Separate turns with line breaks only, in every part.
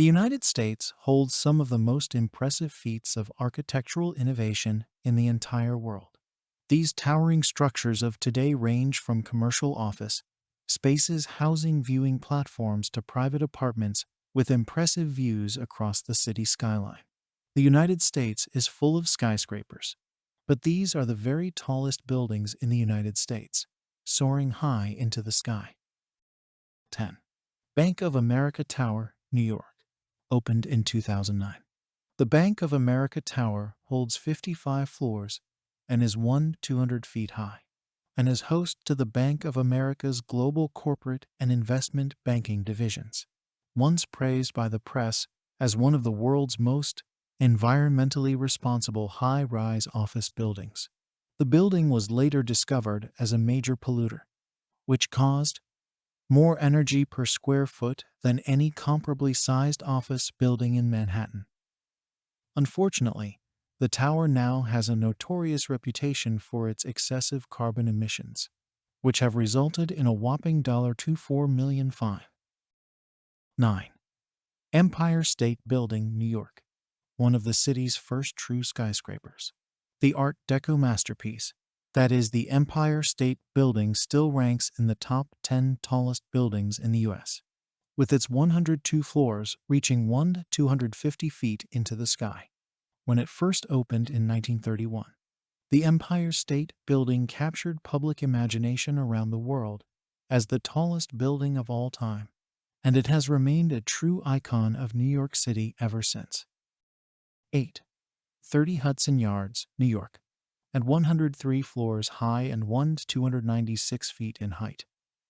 The United States holds some of the most impressive feats of architectural innovation in the entire world. These towering structures of today range from commercial office spaces housing viewing platforms to private apartments with impressive views across the city skyline. The United States is full of skyscrapers, but these are the very tallest buildings in the United States, soaring high into the sky. 10. Bank of America Tower, New York. Opened in 2009. The Bank of America Tower holds 55 floors and is 200 feet high, and is host to the Bank of America's global corporate and investment banking divisions. Once praised by the press as one of the world's most environmentally responsible high-rise office buildings, the building was later discovered as a major polluter, which caused more energy per square foot than any comparably sized office building in Manhattan. Unfortunately, the tower now has a notorious reputation for its excessive carbon emissions, which have resulted in a whopping $24 million fine. 9. Empire State Building, New York, one of the city's first true skyscrapers. The Art Deco masterpiece, that is, the Empire State Building, still ranks in the top 10 tallest buildings in the U.S., with its 102 floors reaching 250 feet into the sky. When it first opened in 1931, the Empire State Building captured public imagination around the world as the tallest building of all time, and it has remained a true icon of New York City ever since. 8. 30 Hudson Yards, New York, at 103 floors high and 296 feet in height.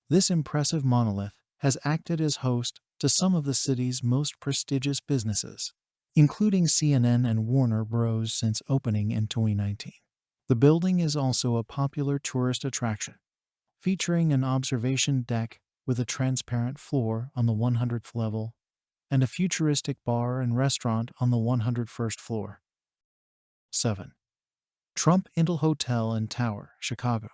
This impressive monolith has acted as host to some of the city's most prestigious businesses, including CNN and Warner Bros. Since opening in 2019. The building is also a popular tourist attraction, featuring an observation deck with a transparent floor on the 100th level and a futuristic bar and restaurant on the 101st floor. 7. Trump Int'l Hotel and Tower, Chicago.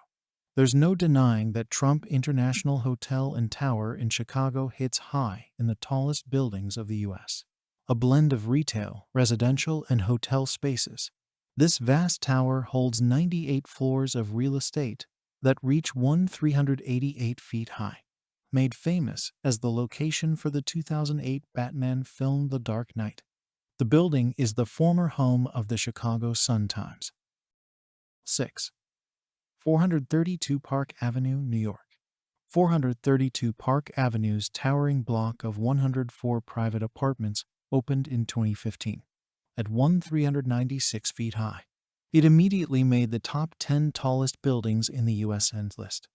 There's no denying that Trump International Hotel and Tower in Chicago hits high in the tallest buildings of the U.S. A blend of retail, residential, and hotel spaces. This vast tower holds 98 floors of real estate that reach 388 feet high, made famous as the location for the 2008 Batman film The Dark Knight. The building is the former home of the Chicago Sun-Times. 6. 432 Park Avenue, New York. 432 Park Avenue's towering block of 104 private apartments opened in 2015, at 396 feet high. It immediately made the top 10 tallest buildings in the U.S. list.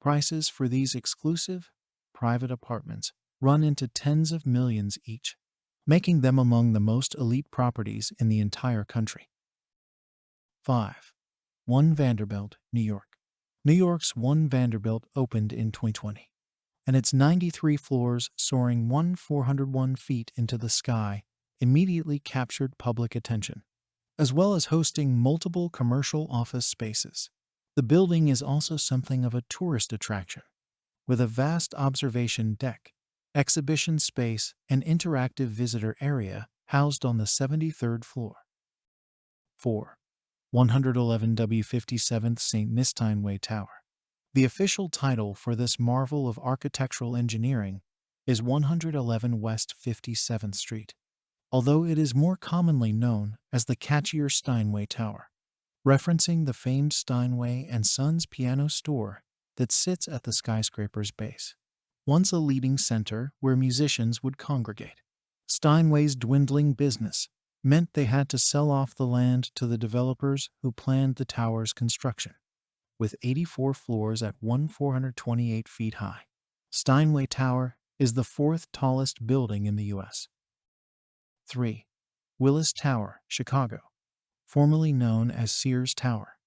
Prices for these exclusive, private apartments run into tens of millions each, making them among the most elite properties in the entire country. 5. 1 Vanderbilt, New York. New York's 1 Vanderbilt opened in 2020, and its 93 floors soaring 401 feet into the sky immediately captured public attention, as well as hosting multiple commercial office spaces. The building is also something of a tourist attraction, with a vast observation deck, exhibition space, and interactive visitor area housed on the 73rd floor. 4. 111 W 57th St. Steinway Tower. The official title for this marvel of architectural engineering is 111 West 57th Street, although it is more commonly known as the catchier Steinway Tower, referencing the famed Steinway and Sons piano store that sits at the skyscraper's base. Once a leading center where musicians would congregate, Steinway's dwindling business meant they had to sell off the land to the developers who planned the tower's construction. With 84 floors at 428 feet high, Steinway Tower is the fourth tallest building in the U.S. 3. Willis Tower, Chicago, formerly known as Sears Tower.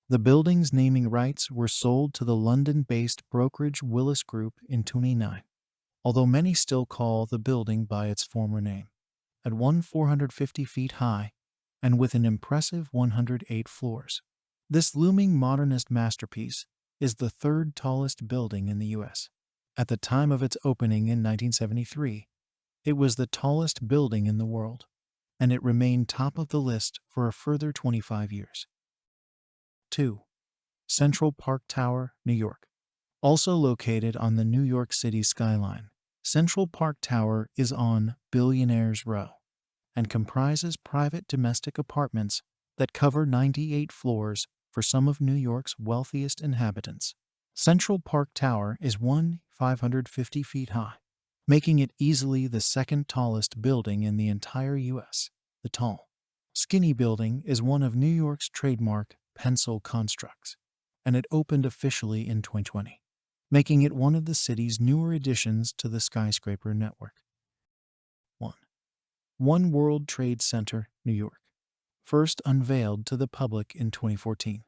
The building's naming rights were sold to the London-based brokerage Willis Group in 2009, although many still call the building by its former name. At 450 feet high and with an impressive 108 floors, this looming modernist masterpiece is the third tallest building in the U.S. At the time of its opening in 1973, It was the tallest building in the world, and it remained top of the list for a further 25 years. 2. Central Park Tower, New York. Also located on the New York City skyline, Central Park Tower is on Billionaire's Row and comprises private domestic apartments that cover 98 floors for some of New York's wealthiest inhabitants. Central Park Tower is 550 feet high, making it easily the second tallest building in the entire U.S. The tall, skinny building is one of New York's trademark pencil constructs, and it opened officially in 2020, making it one of the city's newer additions to the skyscraper network. 1. One World Trade Center, New York. First unveiled to the public in 2014.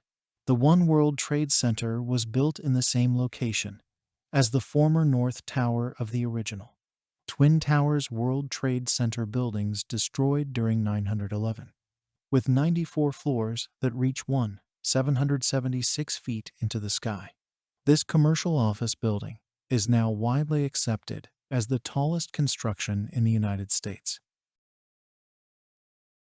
The One World Trade Center was built in the same location as the former North Tower of the original Twin Towers World Trade Center buildings destroyed during 9/11, with 94 floors that reach 776 feet into the sky. This commercial office building is now widely accepted as the tallest construction in the United States.